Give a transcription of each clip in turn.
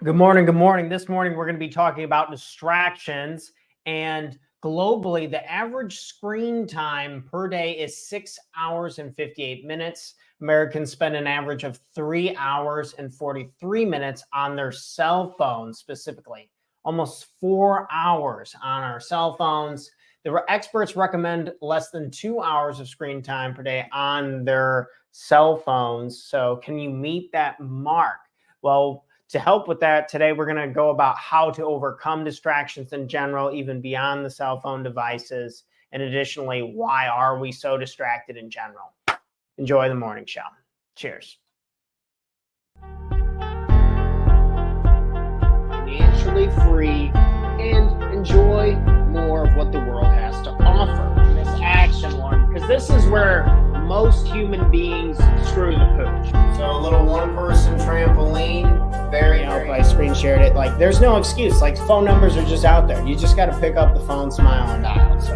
Good morning. Good morning. This morning, we're going to be talking about distractions. And globally, the average screen time per day is 6 hours and 58 minutes. Americans spend an average of 3 hours and 43 minutes on their cell phones, specifically, almost 4 hours on our cell phones. The experts recommend less than 2 hours of screen time per day on their cell phones. So, can you meet that mark? Well, to help with that, today we're going to go about how to overcome distractions in general, even beyond the cell phone devices. And additionally, why are we so distracted in general? Enjoy the morning show. Cheers. Financially free and enjoy more of what the world has to offer. This action one, because this is where most human beings screw the pooch. So a little one-person trampoline. Very, I screen shared it. Like, there's no excuse. Like, phone numbers are just out there. You just got to pick up the phone, smile, and dial. So.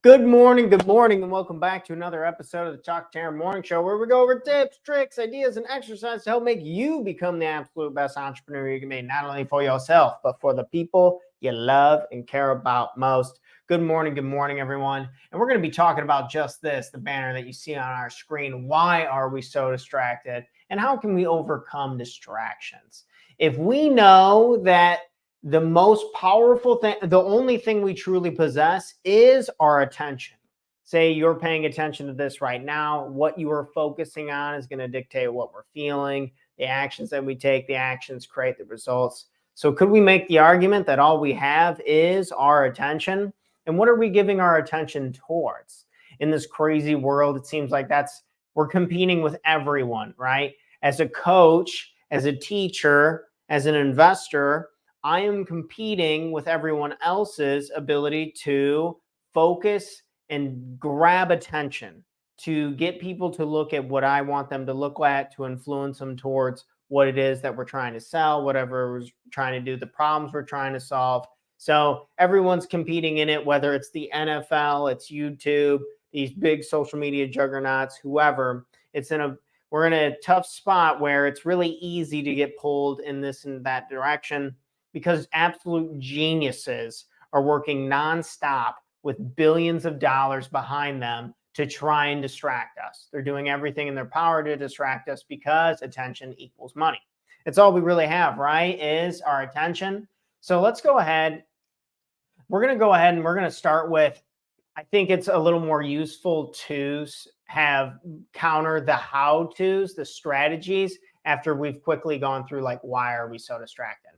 Good morning, and welcome back to another episode of the Chalk Terror Morning Show, where we go over tips, tricks, ideas, and exercises to help make you become the absolute best entrepreneur you can be, not only for yourself, but for the people you love and care about most. Good morning, everyone. And we're going to be talking about just this, the banner that you see on our screen. Why are we so distracted? And how can we overcome distractions? If we know that the most powerful thing, the only thing we truly possess is our attention. Say you're paying attention to this right now. What you are focusing on is going to dictate what we're feeling. The actions that we take, the actions create the results. So could we make the argument that all we have is our attention? And what are we giving our attention towards? In this crazy world, it seems like we're competing with everyone, right? As a coach, as a teacher, as an investor, I am competing with everyone else's ability to focus and grab attention, to get people to look at what I want them to look at, to influence them towards what it is that we're trying to sell, whatever we're trying to do, the problems we're trying to solve. So everyone's competing in it, whether it's the NFL, it's YouTube, these big social media juggernauts, whoever. We're in a tough spot where it's really easy to get pulled in this and that direction, because absolute geniuses are working nonstop with billions of dollars behind them to try and distract us. They're doing everything in their power to distract us because attention equals money. It's all we really have, right? Is our attention. So let's go ahead. We're going to go ahead and we're going to start with, I think it's a little more useful to have counter the how-tos, the strategies, after we've quickly gone through, like, why are we so distracted?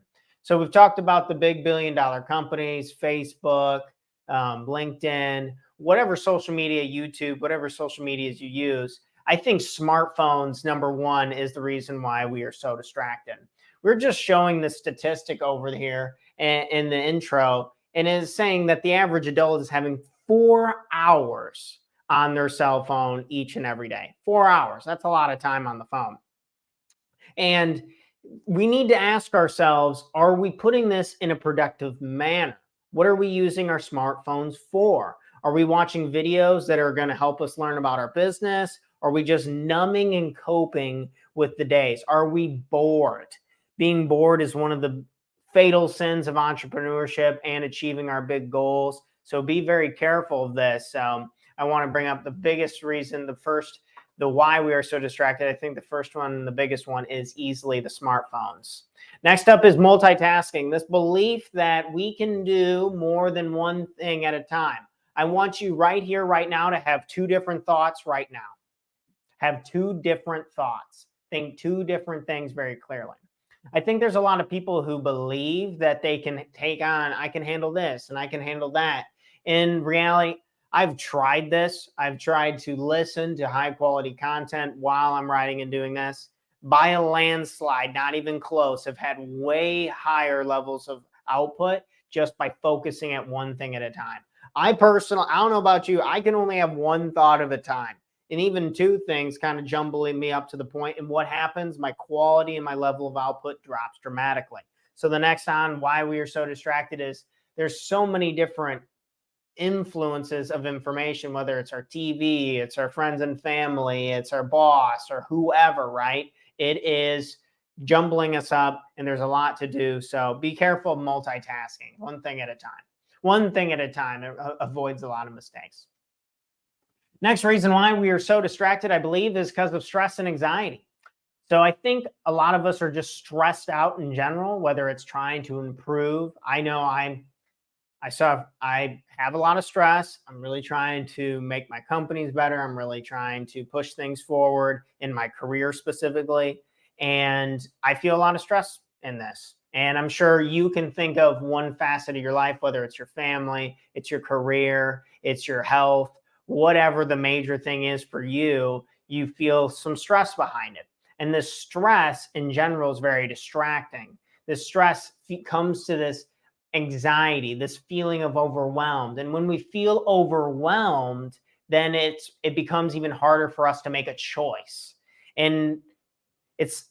So we've talked about the big billion-dollar companies, Facebook, LinkedIn, whatever social media, YouTube, whatever social medias you use. I think smartphones, number one, is the reason why we are so distracted. We're just showing the statistic over here in the intro, and it is saying that the average adult is having 4 hours on their cell phone each and every day. 4 hours. That's a lot of time on the phone. And we need to ask ourselves, are we putting this in a productive manner? What are we using our smartphones for? Are we watching videos that are going to help us learn about our business? Are we just numbing and coping with the days? Are we bored? Being bored is one of the fatal sins of entrepreneurship and achieving our big goals. So be very careful of this. I want to bring up the biggest reason, the why we are so distracted. I think the first one and the biggest one is easily the smartphones. Next up is multitasking. This belief that we can do more than one thing at a time. I want you right here, right now, to have two different thoughts right now. Have two different thoughts. Think two different things very clearly. I think there's a lot of people who believe that they can take on, I can handle this and I can handle that. In reality, I've tried this. I've tried to listen to high quality content while I'm writing and doing this. By a landslide, not even close. I've had way higher levels of output just by focusing at one thing at a time. I don't know about you, I can only have one thought at a time. And even two things kind of jumbling me up to the point. And what happens? My quality and my level of output drops dramatically. So the next on why we are so distracted is there's so many different influences of information, whether it's our TV, it's our friends and family, it's our boss or whoever, right? It is jumbling us up and there's a lot to do. So be careful of multitasking, one thing at a time. One thing at a time. It avoids a lot of mistakes. Next reason why we are so distracted, I believe, is because of stress and anxiety. So I think a lot of us are just stressed out in general, whether it's trying to improve. I know I have a lot of stress. I'm really trying to make my companies better. I'm really trying to push things forward in my career specifically. And I feel a lot of stress in this. And I'm sure you can think of one facet of your life, whether it's your family, it's your career, it's your health, whatever the major thing is for you, you feel some stress behind it. And this stress in general is very distracting. This stress comes to this anxiety, this feeling of overwhelmed. And when we feel overwhelmed, then it becomes even harder for us to make a choice. And it's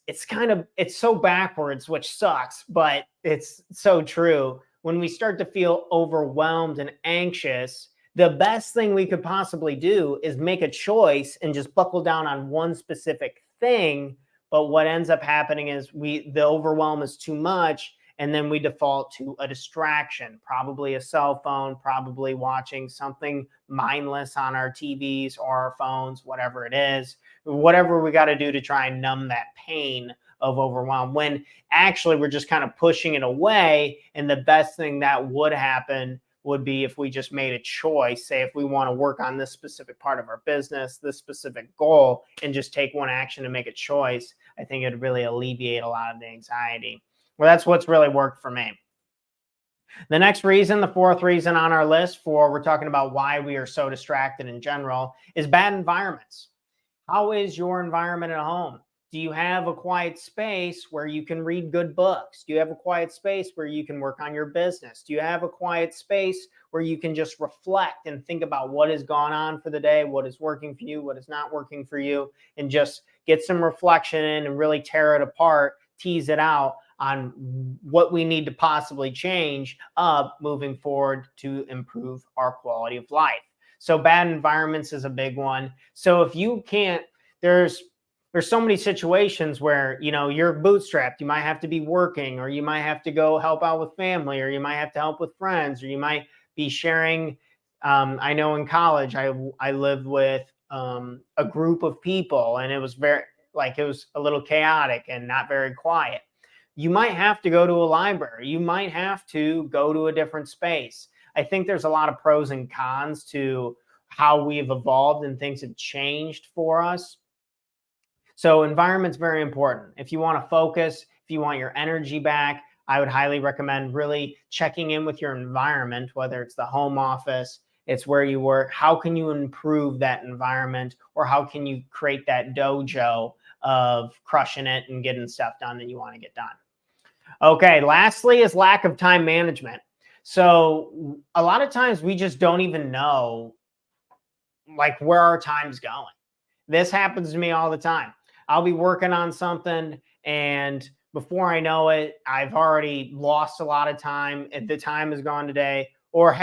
so backwards, which sucks, but it's so true. When we start to feel overwhelmed and anxious, the best thing we could possibly do is make a choice and just buckle down on one specific thing. But what ends up happening is the overwhelm is too much, and then we default to a distraction, probably a cell phone, probably watching something mindless on our TVs or our phones, whatever it is, whatever we got to do to try and numb that pain of overwhelm, when actually we're just kind of pushing it away. And the best thing that would happen would be if we just made a choice, say if we want to work on this specific part of our business, this specific goal, and just take one action and make a choice. I think it would really alleviate a lot of the anxiety. Well, that's what's really worked for me. The next reason, the fourth reason on our list we're talking about why we are so distracted in general, is bad environments. How is your environment at home? Do you have a quiet space where you can read good books? Do you have a quiet space where you can work on your business? Do you have a quiet space where you can just reflect and think about what has gone on for the day, what is working for you, what is not working for you, and just get some reflection in and really tear it apart, tease it out on what we need to possibly change up moving forward to improve our quality of life. So bad environments is a big one. So if you can't, there's so many situations where, you're bootstrapped. You might have to be working, or you might have to go help out with family, or you might have to help with friends, or you might be sharing. I know in college, I lived with a group of people, and it was it was a little chaotic and not very quiet. You might have to go to a library. You might have to go to a different space. I think there's a lot of pros and cons to how we've evolved and things have changed for us. So environment's very important. If you want to focus, if you want your energy back, I would highly recommend really checking in with your environment, whether it's the home office, it's where you work. How can you improve that environment, or how can you create that dojo of crushing it and getting stuff done that you want to get done? Okay, lastly is lack of time management. So a lot of times we just don't even know where our time's going. This happens to me all the time. I'll be working on something, and before I know it, I've already lost a lot of time. The time is gone today. Or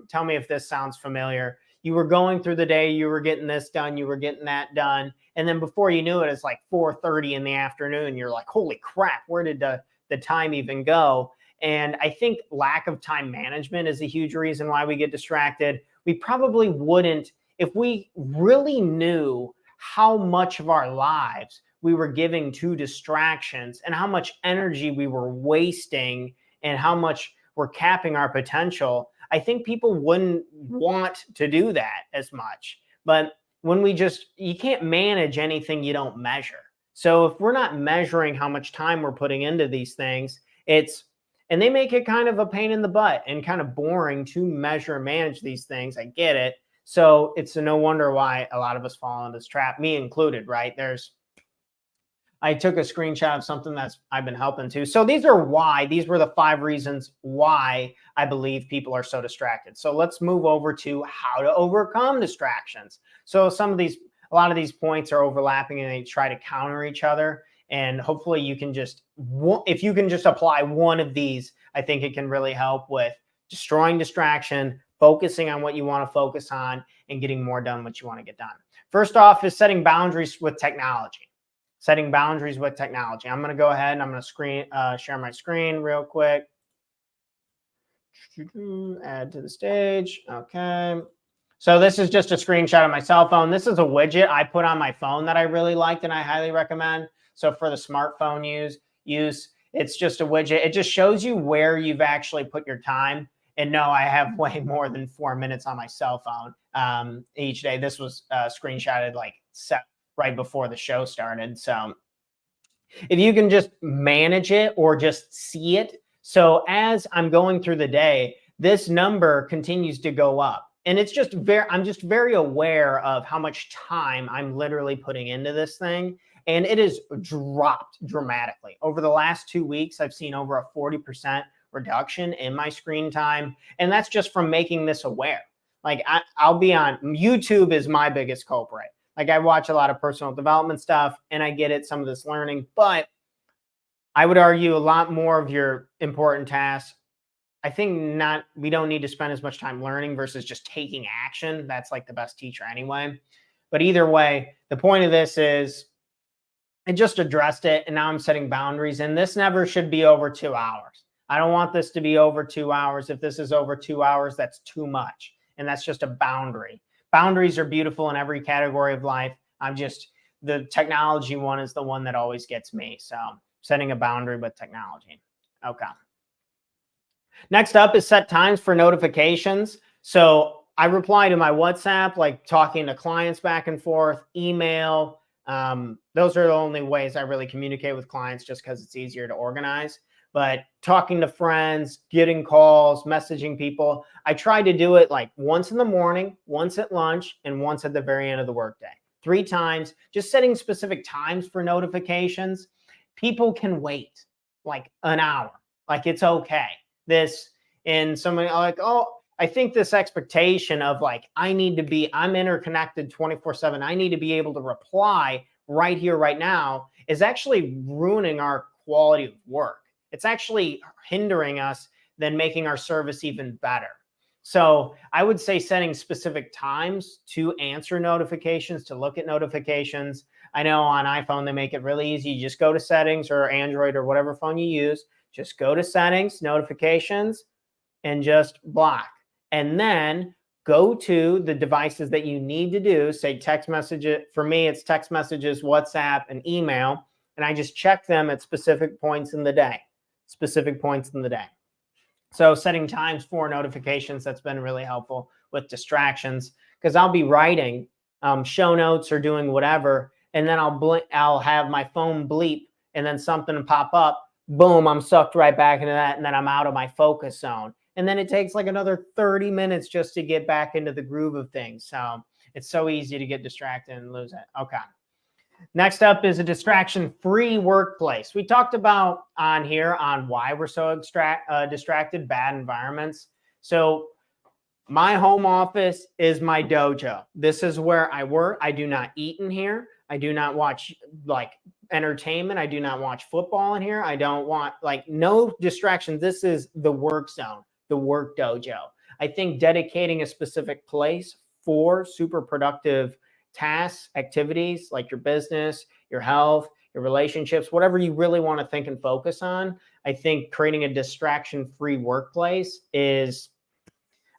tell me if this sounds familiar. You were going through the day, you were getting this done, you were getting that done, and then before you knew it, it's like 4:30 in the afternoon. You're like, holy crap, where did the time even go? And I think lack of time management is a huge reason why we get distracted. We probably wouldn't, if we really knew how much of our lives we were giving to distractions and how much energy we were wasting and how much we're capping our potential, I think people wouldn't want to do that as much. But when you can't manage anything you don't measure. So if we're not measuring how much time we're putting into these things, and they make it kind of a pain in the butt and kind of boring to measure and manage these things. I get it. So it's no wonder why a lot of us fall into this trap, me included, right? I took a screenshot of something that I've been helping to. So these were the 5 reasons why I believe people are so distracted. So let's move over to how to overcome distractions. So a lot of these points are overlapping and they try to counter each other. And hopefully if you can just apply one of these, I think it can really help with destroying distraction, focusing on what you want to focus on and getting more done what you want to get done. First off is setting boundaries with technology. Setting boundaries with technology. I'm going to go ahead and I'm going to share my screen real quick. Add to the stage. Okay. So this is just a screenshot of my cell phone. This is a widget I put on my phone that I really liked and I highly recommend. So for the smartphone use, it's just a widget. It just shows you where you've actually put your time. And no, I have way more than 4 minutes on my cell phone each day. This was screenshotted like right before the show started. So if you can just manage it or just see it. So as I'm going through the day, this number continues to go up. And it's just I'm just very aware of how much time I'm literally putting into this thing. And it has dropped dramatically. Over the last 2 weeks, I've seen over a 40% reduction in my screen time. And that's just from making this aware. Like I'll be on YouTube is my biggest culprit. Like I watch a lot of personal development stuff and I get it, some of this learning, but I would argue a lot more of your important tasks. I think we don't need to spend as much time learning versus just taking action. That's like the best teacher anyway. But either way, the point of this is I just addressed it and now I'm setting boundaries, and this never should be over 2 hours. I don't want this to be over 2 hours. If this is over 2 hours, that's too much. And that's just a boundary. Boundaries are beautiful in every category of life. The technology one is the one that always gets me. So setting a boundary with technology. Okay. Next up is set times for notifications. So I reply to my WhatsApp, like talking to clients back and forth, email. Those are the only ways I really communicate with clients just because it's easier to organize. But talking to friends, getting calls, messaging people, I try to do it like once in the morning, once at lunch, and once at the very end of the workday. 3 times, just setting specific times for notifications. People can wait like an hour. Like it's okay. And somebody like, oh, I think this expectation of like, I'm interconnected 24/7. I need to be able to reply right here, right now is actually ruining our quality of work. It's actually hindering us than making our service even better. So I would say setting specific times to answer notifications, to look at notifications. I know on iPhone, they make it really easy. You just go to settings, or Android or whatever phone you use. Just go to settings, notifications, and just block. And then go to the devices that you need to do, say text messages. For me, it's text messages, WhatsApp, and email. And I just check them at specific points in the day. So setting times for notifications, that's been really helpful with distractions, because I'll be writing show notes or doing whatever, and then I'll have my phone bleep, and then something pop up. Boom, I'm sucked right back into that, and then I'm out of my focus zone. And then it takes like another 30 minutes just to get back into the groove of things. So it's so easy to get distracted and lose it. Okay. Next up is a distraction-free workplace. We talked about on here on why we're so distracted, bad environments. So my home office is my dojo. This is where I work. I do not eat in here. I do not watch like entertainment. I do not watch football in here. I don't want no distractions. This is the work zone, the work dojo. I think dedicating a specific place for super productive tasks, activities like your business, your health, your relationships, whatever you really want to think and focus on. I think creating a distraction-free workplace is,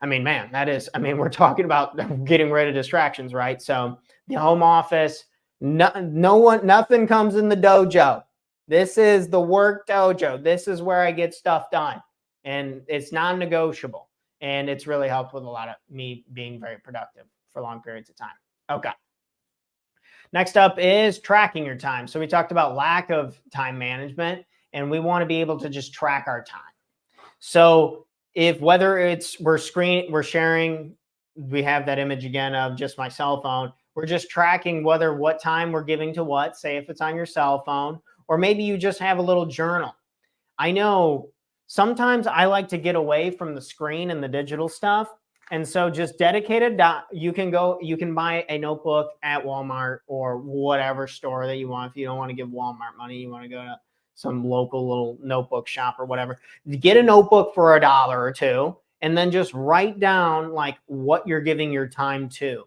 we're talking about getting rid of distractions, right? So the home office, nothing comes in the dojo. This is the work dojo. This is where I get stuff done, and it's non-negotiable. And it's really helped with a lot of me being very productive for long periods of time. Okay. Next up is tracking your time. So we talked about lack of time management, and we want to be able to just track our time. So whether it's we're sharing, we have that image again of just my cell phone. We're just tracking what time we're giving to what, say if it's on your cell phone, or maybe you just have a little journal. I know sometimes I like to get away from the screen and the digital stuff. And so just dedicated, you can buy a notebook at Walmart or whatever store that you want. If you don't want to give Walmart money, you want to go to some local little notebook shop or whatever. Get a notebook for $1 or $2 and then just write down like what you're giving your time to.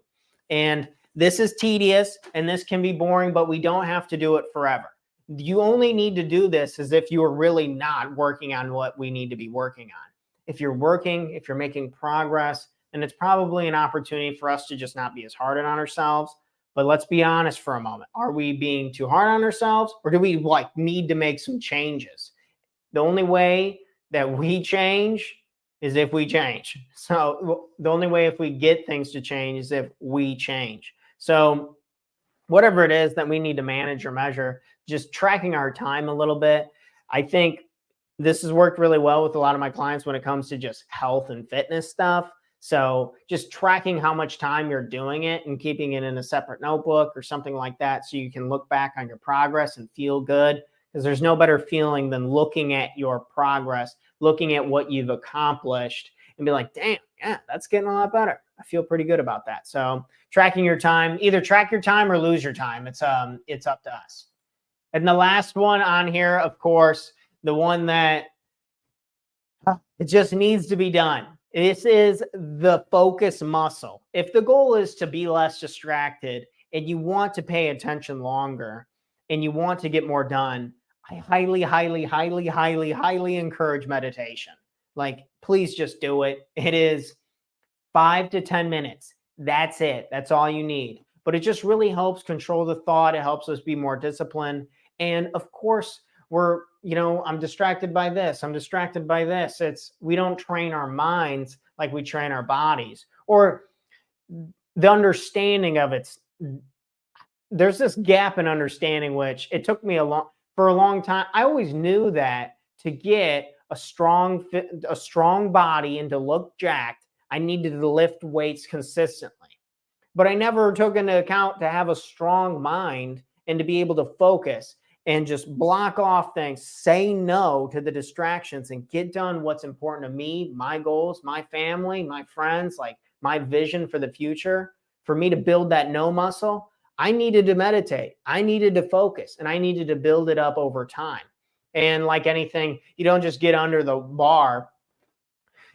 And this is tedious and this can be boring, but we don't have to do it forever. You only need to do this as if you are really not working on what we need to be working on. If you're working, if you're making progress, then it's probably an opportunity for us to just not be as hard on ourselves. But let's be honest for a moment. Are we being too hard on ourselves, or do we like need to make some changes? The only way that we change is if we change. So the only way if we get things to change is if we change. So whatever it is that we need to manage or measure, just tracking our time a little bit. I think this has worked really well with a lot of my clients when it comes to just health and fitness stuff. So just tracking how much time you're doing it and keeping it in a separate notebook or something like that so you can look back on your progress and feel good, because there's no better feeling than looking at your progress, looking at what you've accomplished and be like, damn, yeah, that's getting a lot better. I feel pretty good about that. So tracking your time, either track your time or lose your time. It's up to us. And the last one on here, of course, the one that it just needs to be done. This is the focus muscle. If the goal is to be less distracted and you want to pay attention longer and you want to get more done, I highly, highly, highly, highly, highly encourage meditation. Like, please just do it. It is 5 to 10 minutes. That's it. That's all you need. But it just really helps control the thought. It helps us be more disciplined. And of course, I'm distracted by this. I'm distracted by this. We don't train our minds like we train our bodies, or the understanding of it. There's this gap in understanding, which it took me for a long time. I always knew that to get a strong body and to look jacked, I needed to lift weights consistently. But I never took into account to have a strong mind and to be able to focus and just block off things, say no to the distractions, and get done what's important to me, my goals, my family, my friends, like my vision for the future. For me to build that no muscle, I needed to meditate. I needed to focus, and I needed to build it up over time. And like anything, you don't just get under the bar.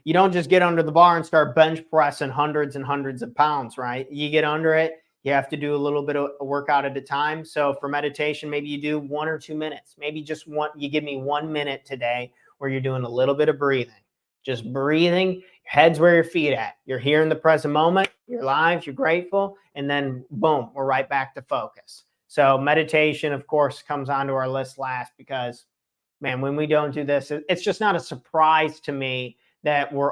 You don't just get under the bar and start bench pressing hundreds and hundreds of pounds, right? You get under it. You have to do a little bit of a workout at a time. So for meditation, maybe you do 1 or 2 minutes. Maybe just you give me 1 minute today where you're doing a little bit of breathing. Just breathing, your head's where your feet at. You're here in the present moment, you're alive, you're grateful, and then boom, we're right back to focus. So meditation, of course, comes onto our list last because, man, when we don't do this, it's just not a surprise to me that when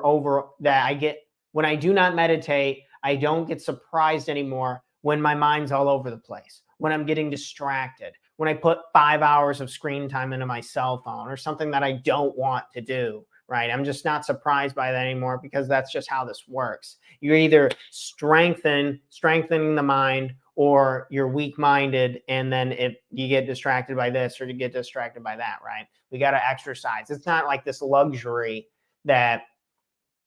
I do not meditate, I don't get surprised anymore when my mind's all over the place, when I'm getting distracted, when I put 5 hours of screen time into my cell phone or something that I don't want to do, right? I'm just not surprised by that anymore because that's just how this works. You're either strengthening the mind or you're weak-minded, and then you get distracted by this or you get distracted by that, right? We got to exercise. It's not like this luxury that,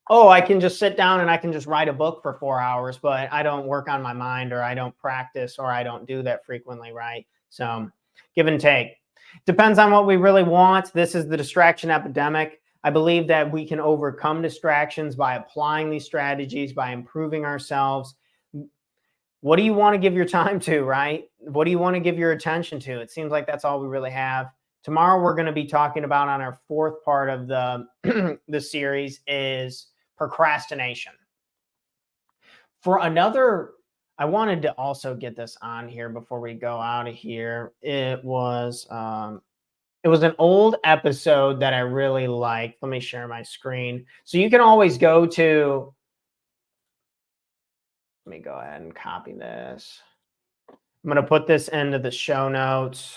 oh, I can just sit down and I can just write a book for 4 hours, but I don't work on my mind, or I don't practice, or I don't do that frequently, right? So give and take. Depends on what we really want. This is the distraction epidemic. I believe that we can overcome distractions by applying these strategies, by improving ourselves. What do you want to give your time to, right? What do you want to give your attention to? It seems like that's all we really have. Tomorrow, we're going to be talking about, on our 4th part of the series, is procrastination. I wanted to also get this on here before we go out of here. It was an old episode that I really liked. Let me share my screen. So you can always go to, let me go ahead and copy this. I'm going to put this into the show notes.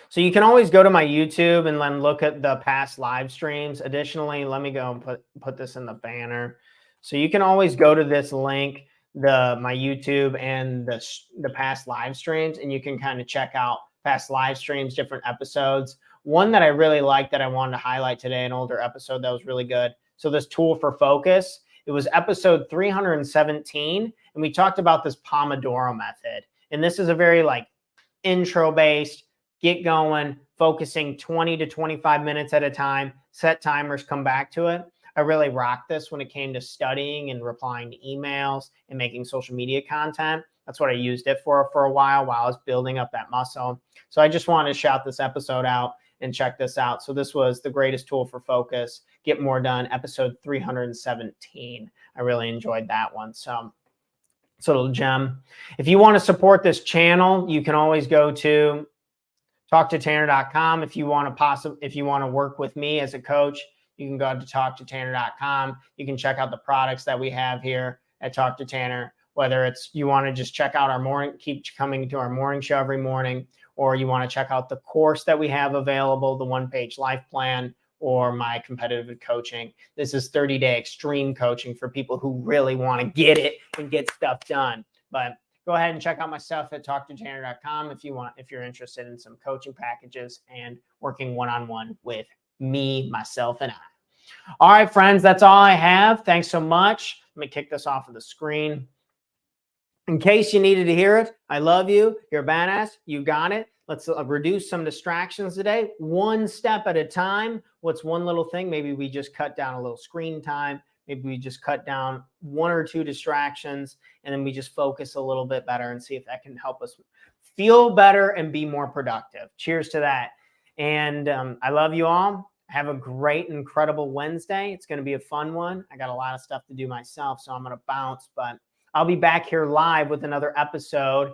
So you can always go to my YouTube and then look at the past live streams. Additionally, let me go and put this in the banner. So you can always go to this link, my YouTube and the past live streams, and you can kind of check out past live streams, different episodes. One that I really liked that I wanted to highlight today, an older episode that was really good. So this tool for focus, it was episode 317, and we talked about this Pomodoro method. And this is a very intro based, get going, focusing 20 to 25 minutes at a time, set timers, come back to it. I really rocked this when it came to studying and replying to emails and making social media content. That's what I used it for a while I was building up that muscle. So I just wanted to shout this episode out and check this out. So this was the greatest tool for focus, get more done, episode 317. I really enjoyed that one. So it's a little gem. If you want to support this channel, you can always go to talktotanner.com. If you want to work with me as a coach, you can go to talktotanner.com. You can check out the products that we have here at Talk to Tanner, whether it's you want to just check out our morning, keep coming to our morning show every morning, or you want to check out the course that we have available, the one-page life plan, or my competitive coaching. This is 30-day extreme coaching for people who really want to get it and get stuff done. But go ahead and check out my stuff at talktotanner.com if you're interested in some coaching packages and working one-on-one with me, myself, and I. All right, friends, that's all I have. Thanks so much. Let me kick this off of the screen. In case you needed to hear it, I love you. You're a badass. You got it. Let's reduce some distractions today, one step at a time. What's one little thing? Maybe we just cut down a little screen time. Maybe we just cut down one or two distractions, and then we just focus a little bit better and see if that can help us feel better and be more productive. Cheers to that. And I love you all. Have a great, incredible Wednesday. It's going to be a fun one. I got a lot of stuff to do myself, so I'm going to bounce, but I'll be back here live with another episode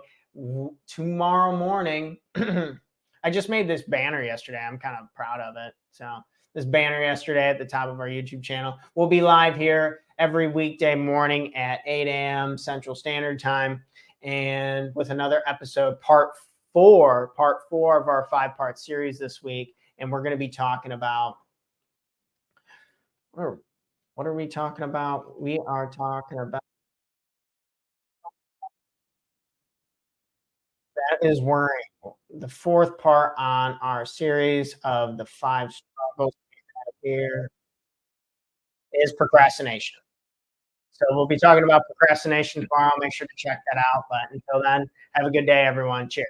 tomorrow morning. I just made this banner yesterday. I'm kind of proud of it. So this banner yesterday at the top of our YouTube channel. We'll be live here every weekday morning at 8 a.m. Central Standard Time, and with another episode, part four of our 5-part series this week. And we're going to be talking about, what are we talking about? We are talking about, that is worrying. The 4th part on our series of the 5 struggles here is procrastination. So we'll be talking about procrastination tomorrow. Make sure to check that out. But until then, have a good day, everyone. Cheers.